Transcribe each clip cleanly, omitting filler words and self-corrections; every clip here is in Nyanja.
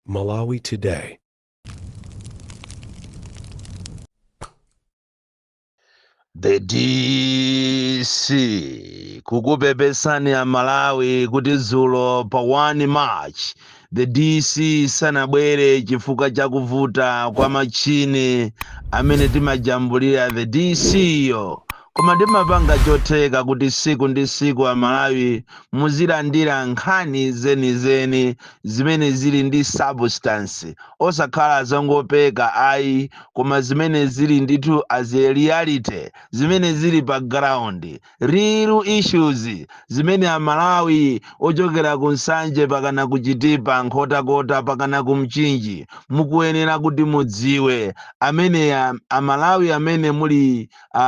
Malawi Today. The DC kukupepesani ya Malawi kuti dzulo pa 1 March the DC sanabwere chifukwa chakuvuta kwa machini amene timajambulira the DC yo koma timapanga chotheka kuti siku ndi siku a Malawi muzilandira nkhani zenizeni zimene zili ndi substance osakhala zongopeka ayi koma zimene zili ndithu as a reality zimene zili pa ground real issues zimene a Malawi ochokera ku Nsanje pakana kuchitipa nkhotakota pakana ku Mchinji mukuyenera kuti mudziwe amene a Malawi amene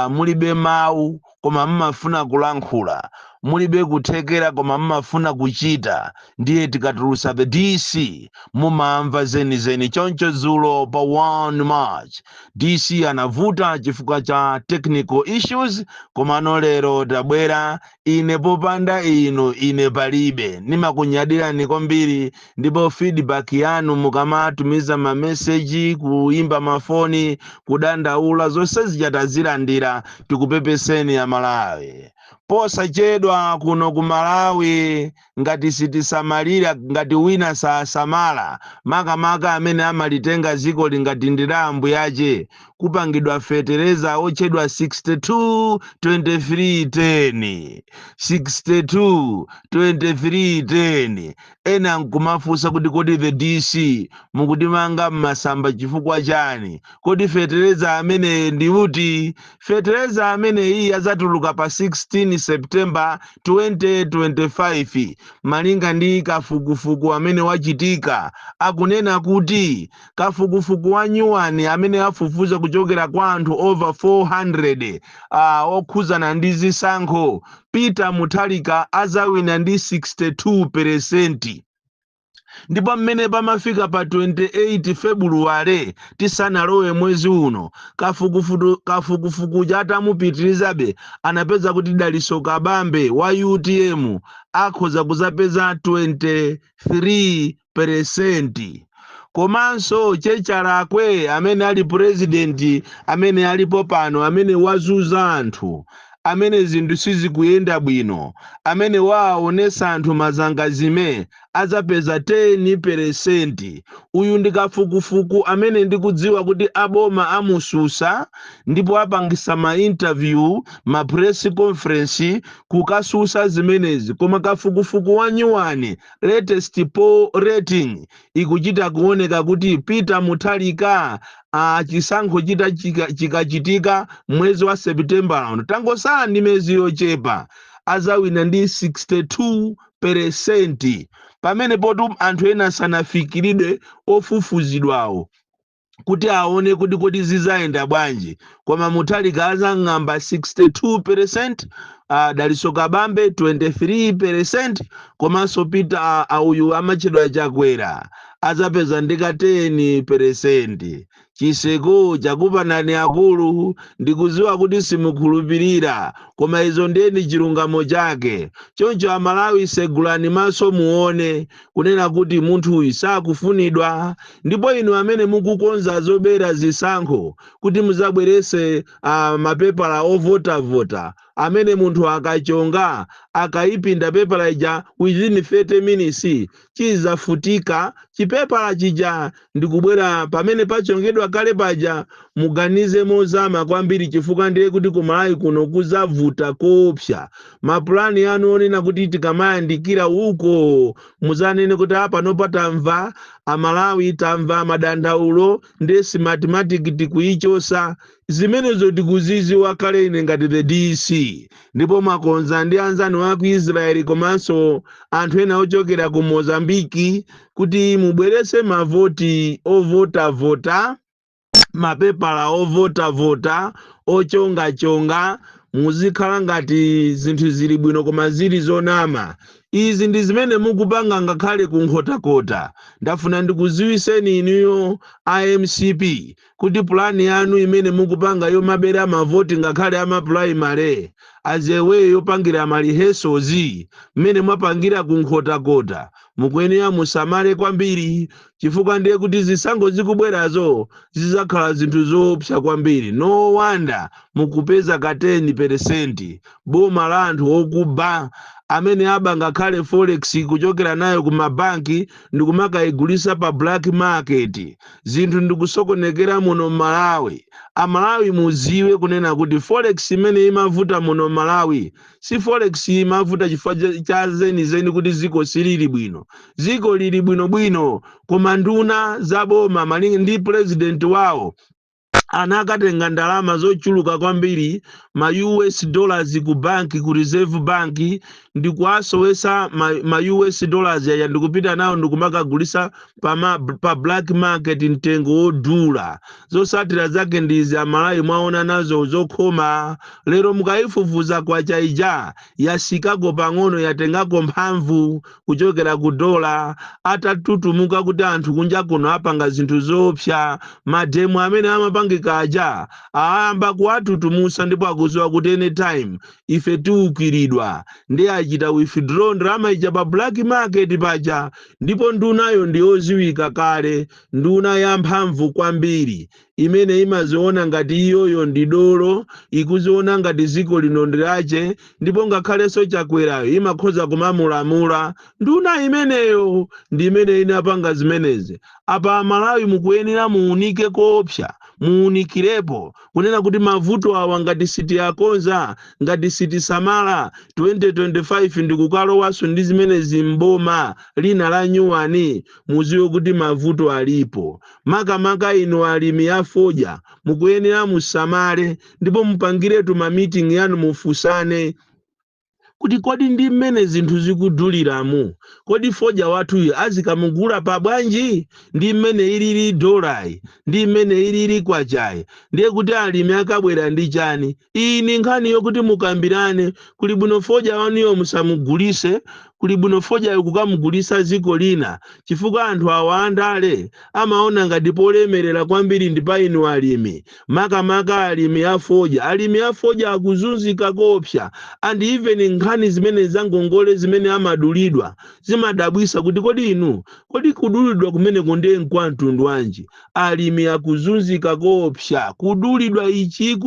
mulibe mawu koma mmafuna kulankhula mulibe kuthekera koma mmafuna kuchita ndiye tikatulusa the DC mumamva zenizeni choncho dzulo pa 1 March DC anavuta chifukwa cha technical issues koma lero tabwera ine popanda inu ine palibe nimakunyadirani kwambiri ndipo feedback yanu mukamatumiza ma message kuimba mafoni kudandaula zonse zichatazilandira tikupepeseni ya Malawi posachedwa kuno ku Malawi ngati sitisamalira ngati wina sasamala makamaka amene amalitenga ziko lingati ndilambu yache kupangidwa fetereza ochedwa 62-23-10 62-23-10 ena nkumafusa kuti kodi the DC mukutimanga mmasamba chifukwa chani kodi fetereza amene ndi uti fetereza amene iyi azatuluka pa 16 September 2025 malinga ndi kafukufuku amene wachitika akunena kuti kafukufuku wa nyuwani amene afufuza kuchokera kwa anthu over 400 okhuzana ndi zisankho Peter Mutharika azawina ndi 62%. Ndipo mmene pamafika pa 28 February tisanalowe mwezi uno kafukufuku chatamupitirizabe anapeza kuti Daliso Kabambe wa UTM akhoza kuzapeza 23%. Komanso Checharakwe amene ali president amene alipo pano amene wazuza anthu amene zinthu sizikuyenda bwino amene waonesa anthu mazangazime azapeza 10%. Uyu ndi kafukufuku amene ndikudziwa kuti aboma amususa ndipo apangisa ma interview ma press conference kukasusa zimenezi koma kafukufuku wa nyuwani latest poll rating ikuchita kuoneka kuti Peter Mutharika chisankho chikachitika mwezi wa September tangosala ndi mezi yochepa azawina ndi 62%. Pamene potu anthu ena sanafikiridwe ofufuzidwawo kuti aone kuti kodi zizayenda bwanji koma Mutharika azang'amba 62%, Daliso Kabambe 23%, komanso Peter uyu amachedwa Chakwera azapeza ndika 10%. Chiseko chakupanani akulu ndikuziwa kuti simukhulupirira koma izo ndeni chilungamo chake choncho a Malawi segulani maso muone kunena kuti munthu uyu sakufunidwa ndipo inu amene mukukonza zobera zisankho kuti muzabwerese mapepala ovota amene munthu akachonga akayipinda pepala ija within 30 minutes chizafutika chipepala chija ndikubwera pamene pachongedwa kale paja muganize mozama kwambiri chifukwa ndiye kuti ku Malawi kuno kuzavuta kopsa mapulani anu onena kuti tikamayandikira uko muzanene kuti apa nopatamva a Malawi tamva madandaulo ndesi mathematics tikuichosa zimenezo tikuziziwa kale ine ngati the DC ndipo makonza ndi anzani wa ku Israeli komanso anthu ena ochokera ku Mozambiki kuti mubwerese mavoti ovota mapepala ovota ochonga muzikhala ngati zinthu zili bwino koma zili zonama. Izi ndi zimene mukupanga ngakhale ku nkhotakota. Ndafuna ndikuziwiseni inuyo IMCP kuti plani yanu imene mukupanga yomabera mavoti ngakhale ama primary azewe yopangira malihesozi mmene mwapangira ku nkhotakota mukuyenera musamale kwambiri chifukwa ndiye kuti zisankho zikubwerazo zizakhala zinthu zoopsa kwambiri. No wonder mukupeza ka 10% boma la anthu okuba amene aba ngakhale forex kuchokera nayo ku mabanki ndikumakayigulisa pa black market. Zinthu ndikusokonekera muno Malawi. Amalawi muziwe kunena kuti forex imene imavuta muno Malawi si forex imavuta chifukwa cha zenizeni kuti ziko silili bwino. Ziko lili bwinobwino koma nduna za boma malinga ndi president wawo anakatenga ndalama zochuluka kwambiri ma US dollars ku banki ku reserve bank ndikuasowesa ma US dollars ya ndikupita nawo ndikumakagulisa pa black market mtengo odula. Zosatira zake ndizi Amalawi mwaona nazo zokhoma. Lero mukaifufuza kwa chaija ya Chicago pang'ono yatengako mphamvu kuchokera ku dola atatutumuka kuti anthu kunja kuno apanga zinthu zoopsa. Mademu amene amapangika aja aamba kuatutumusa ndipo akuziwa kuti anytime ife tiukiridwa ndi achita withdraw ndalama ija pa black market paja. Ndipo ndunayo ndiyoziwika kale, nduna ya mphamvu kwambiri imene imaziona ngati iyoyo ndi dolo, ikuziona ngati ziko lino ndilache, ndipo ngakhalenso chakwerayo imakhoza kumamulamula. Nduna imeneyo ndi imene inapanga zimenezi. Apa Amalawi mukuyenera muunike koopsa, muunikirepo kunena kuti mavuto awa ngati siti yakonza, ngati siti samala 2025 ndikukalowaso ndi zimene zimboma lina la nyuwani, muziwe kuti mavuto alipo. Makamaka ino alimi afoja mukuyenera musamale ndipo mupangiretu ma meeting yanu mufusane kuti kodi ndi mmene zinthu zikuduliramu, kodi foja wathuyu azikamugula pa bwanji, ndi mmene ilili dolai, ndi mmene ilili kwachayi. Ndiye kuti alimi akabwera ndi chani. Iyi ni nkhani yokuti mukambirane. Kuli bwino foja waniyo musamugulise, kuli bwino foja kukamugulisa ziko lina chifukwa anthu awandale amaona ngati polemerera kwambiri ndi pa inu alimi. Makamaka alimi afoja akuzunzika koopsa. And even nkhani zimene zangongole zimene amadulidwa zimadabwisa kuti kodi inu kodi kudulidwa kumene konde mkwantundu wanji. Alimi akuzunzika koopsa, kudulidwa ichi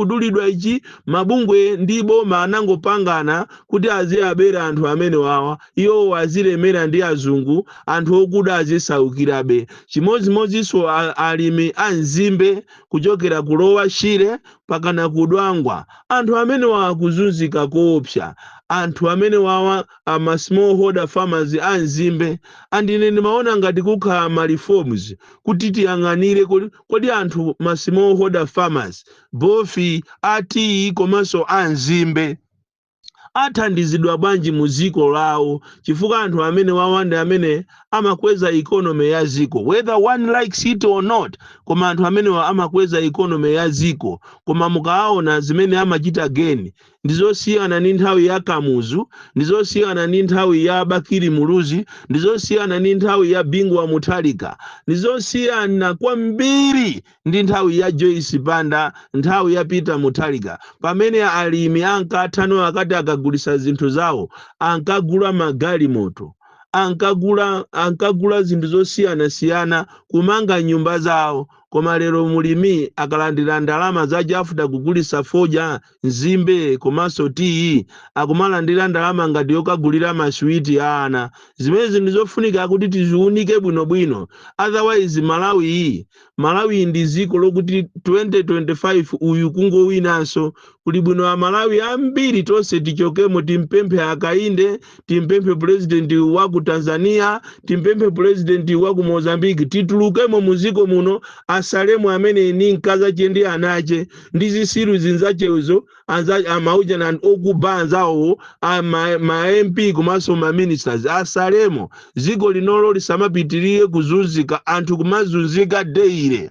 mabungwe ndibo manangopangana kuti aziyabera anthu amene wawa iyo wazilemera ndi azungu, anthu okuda azisaukirabe. Chimodzimodzinso alimi anzimbe kuchokera kulowa shire pakana kudwangwa, anthu amene wakuzunzika koopsa. Anthu amene wawa ama smallholder farmers anzimbe. Andine nimaona ngati kukhala ma reforms kuti tiyang'anire kodi anthu ma smallholder farmers bofi ati komanso anzimbe athandizidwa bwanji muziko lawo, chifukwa anthu amene wawanda amene amakweza economy ya ziko, whether one likes it or not. Koma anthu amene amakweza economy ya ziko, koma mukaona zimene amachita geni ndizosiyana ni nthawi ya Kamuzu, ndizosiyana ni nthawi ya Bakiri Muluzi, ndizosiyana ni nthawi ya Bingwa Mutharika, ndizosiyana kwambiri ndi nthawi ya Joyce Banda, nthawi ya Peter Mutharika. Pamene alimi ankatano akati akagulisa zinthu zawo ankagula magali moto, ankagula zinthu zosiyana kumanga nyumba zawo. Koma lero mulimi akalandira ndalama zaje afuta kugulisa foja, nzimbe komanso tii, akumalandira ndalama ngati yokagulira maswiti ana. Zimene ndizofunika kuti tiziunike bwinobwino. Otherwise Malawi ndi ziko lokuti 2025 uyu kungowinanso. Kuli bwino Amalawi ambiri tonse tichokemo, timpemphe Akainde, timpemphe president wa ku Tanzania, timpemphe president wa ku Mozambique, titulukemo muziko muno asalemu amene ni nkaza chendi anache ndi zisiru zinzachezo amauja na okubanzawo ma MP komanso ma ministers asalemo. Ziko linolo lisamapitirire kuzunzika, anthu kumazunzika deire.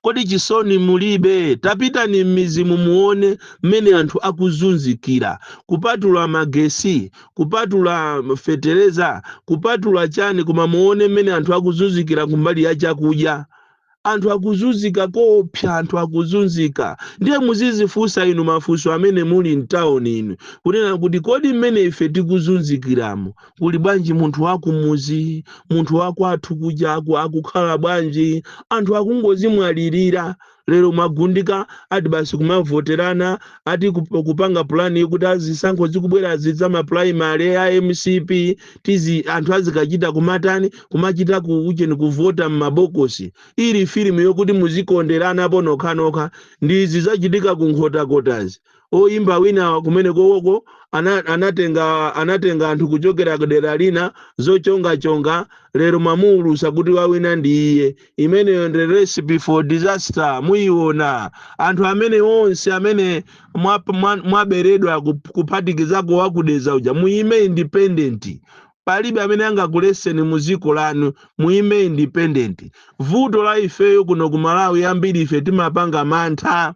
Kodi chisoni mulibe? Tapita ni mizimu muone mmene anthu akuzunzikira, kupatula magesi, kupatula fetereza, kupatula chani, kuma muone mmene anthu akuzunzikira kumbali ya chakudya. anthu akuzunzika kopya, anthu akuzunzika. Ndiye muzizifunsa inu mafunso amene muli mtawuni inu kunena kuti kodi mmene ife tikuzunzikiramo kuli bwanji munthu wakumuzi, munthu wakwathu kuja akukhala bwanji, anthu akungozimwalirira. Lero mwagundika ati basi kumavoterana ati kupanga plani yokuti azisankho zikubwera zidza ma primary ya MCP tizi anthu azikachita kumatani kumachita kuucheni kuvota m'mabokosi. Ili filimu yokuti muzikonderana ponokha ndizi zachitika kunkhotakotazi. Oyimba wina kumene koko anatenga anthu kuchokera kudera lina zochonga lero mamulusa kuti wawina ndiye. Imeneyo ndi recipe for disaster. Muiona anthu amene onse amene mwaberedwa kuphatikizako wakudeza uja muime independent. Palibe amene angakuleseni muziko lanu, muime independent. Vuto la ifeyo kuno ku Malawi ambiri ife timapanga mantha,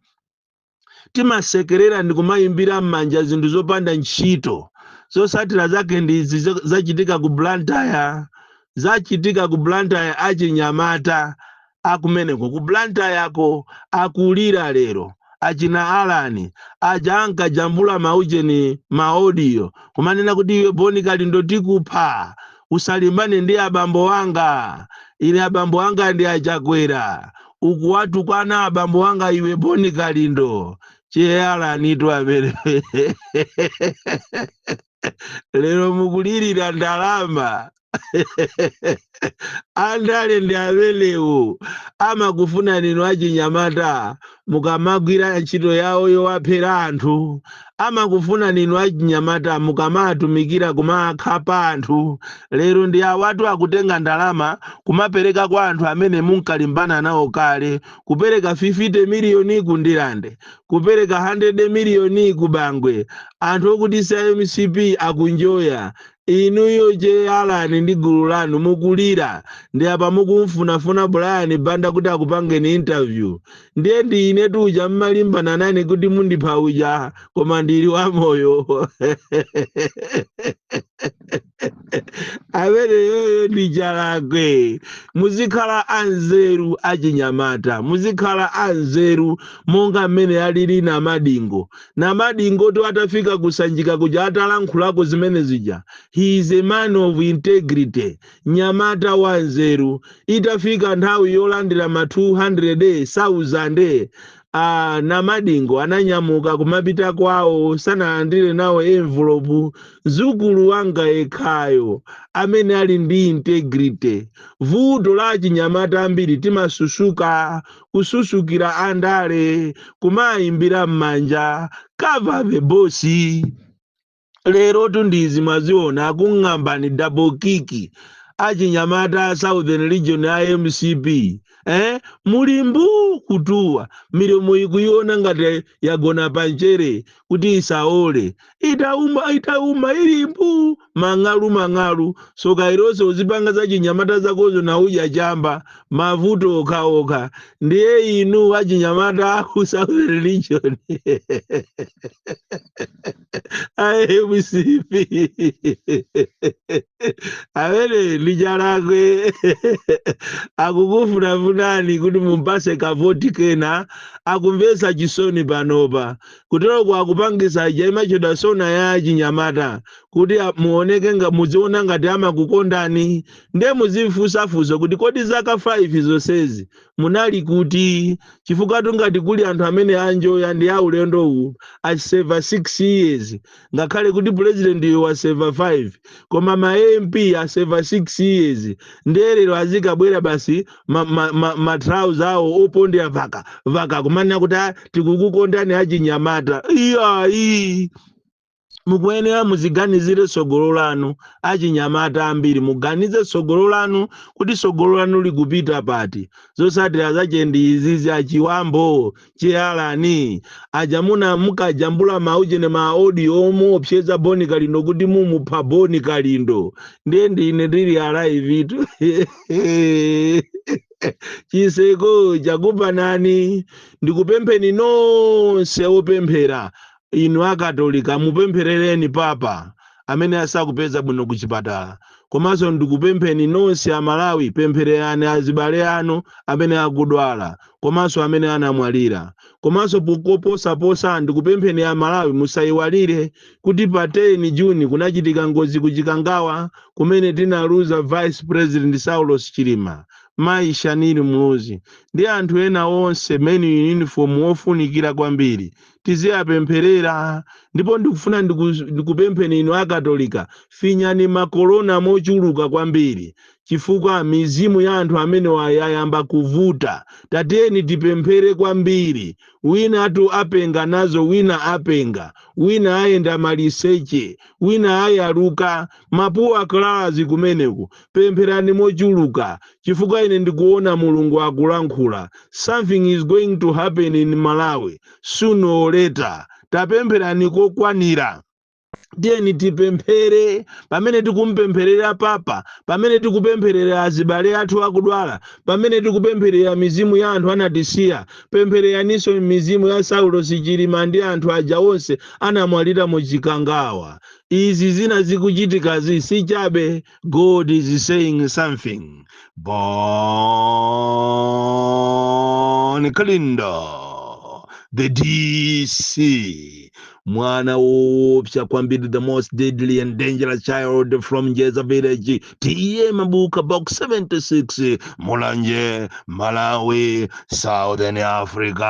timasekerera ndi kumayimbira m'manja zinthu zopanda ntchito. Zosatira zake ndi zachitika ku Blantyre, zachitika ku Blantyre achinyamata akumeneko ku Blantyre yako akulira lero. Achina Alani aja ankajambula maujeni maaudio kumanena kuti iwe Boni Kalindo tikupha, usalimbane ndi abambo wanga, ine abambo wanga ndi achakwera, ukuwatukwana abambo wanga iwe Boni Kalindo. Che Alani tu amene lero mukulirira ndalama andale ndi amelewo amakufuna nino achinyamata mukamagwira ntchito yawo yowaphera anthu, amakufuna nino achinyamata mukamatumikira kumakhapa anthu. Lero ndi awatu akutenga ndalama kumapereka kwa anthu amene munkalimbana nawo kale, kupereka 50 miliyoni kundilande, kupereka 100 miliyoni kubangwe, anthu okuti MCP akunjoya. Inuyo je Alani ndi gulu lanu mukulira ndi apa mukumfunafuna Brian Banda kuti akupangeni interview. Ndiye ndi ine tuja mmalimbana nane kuti mundipha uja koma ndili wa moyo. Amene yoyo ndi jalakwe. Muzikhala anzeru achinyamata, muzikhala anzeru monga mmene alili na Madingo. Na Madingo to atafika kusanjika kuja atalankhulako zimene zija. He is a man of integrity. Nyamata wanzeru. Itafika nthawi yolandira ma 200,000 na Madingo ananyamuka kumapita kwawo sanalandire nawo envelope. Zukulu wanga ekhayo amene ali ndi integrity. Vuto la chinyamata ambiri timasusuka, kususukira andale, kumayimbira m'manja, cover the bossy. Lero tundizi mwaziona akung'amba ni double kiki achinyamata Southern Region ya MCP. Mulimbu kutuwa milomo ikuiona ngati yagona panchere kuti isaole. Itauma ilimbu mang'alu soka ilose uzipanga za chinyamata zakozo na uja chamba mavuto okaoka. Ndiye inu achinyamata ku Southern Region MCP awele lijalakwe akukufunani kuti mumpase kavoti kena akumvesa chisoni panopa kutero kwa kupangisa jaima choda sona ya chinyamata kuti muoneke nga muziona ngati amakukondani. Ndiye muzifusafuso kuti kodi zaka 5 zonsezi munali kuti chifukwa ngati kuli anthu amene anjoya ndi aulendo uwu aseva 6 years ngakhale kuti president waseva 5 koma ma MP aseva 6 years. Ndiye lero azikabwera basi matrauza awo opondera vaka kumana kuti tikukukondani achinyamata. Iya mukuyenera muziganizire sogolo lanu achinyamata ambiri, muganize sogolo lanu kuti sogolo lanu likupita pati. Zosatira zache ndi izizi achiwambo Alani ajamuna mukajambula maujene maaudio omuopseza Boni Kalindo kuti mumupha Boni Kalindo. Ndiye ndine ndili alive itu chiseko chakupa nani ndikupempheni nonse opemphera inu akatolika mupempherereni papa amene asakupeza bwino kuchipatala komanso ndikupempheni nonse amalawi, pemphererani azibale anu amene akudwala komanso amene anamwalira. Komanso posaposa ndikupempheni amalawi musayiwalire kuti pa 10 Juni kunachitika ngozi ku Chikangawa kumene tinaluza Vice President Saulos Chilima, Mai Shanili Muluzi ndi anthu ena onse meni uniform wofunikira kwambiri. Tiziyapempherera, ndipo ndikufuna ndikupempheni inu akatolika, finyani makolona mochuluka kwambiri chifukwa mizimu ya anthu amene yayamba kuvuta. Tatiyeni tipemphere kwambiri, wina atu apenga nazo, wina apenga, wina ayenda maliseche, wina ayaluka mapuwa klalazi kumeneku. Pempherani mochuluka chifukwa ine ndikuona Mulungu akulankhula. Something is going to happen in Malawi sooner or later. Tapempherani kokwanira. Tiyeni tipemphere pamene tikumpempherera papa, pamene tikupempherera azibale athu akudwala, pamene tikupempherera mizimu ya anthu anatisiya. Pemphereraninso mizimu ya Saulos Chilima ndi anthu aja onse anamwalira mu Chikangawa. Izi zina zikuchitika si chabe. God is saying something. Born Kalindo, the DC. Mwana woopsa kwambiri, the most deadly and dangerous child from Jeza village. TE Mabuka box 76, Mulanje, Malawi, Southern Africa.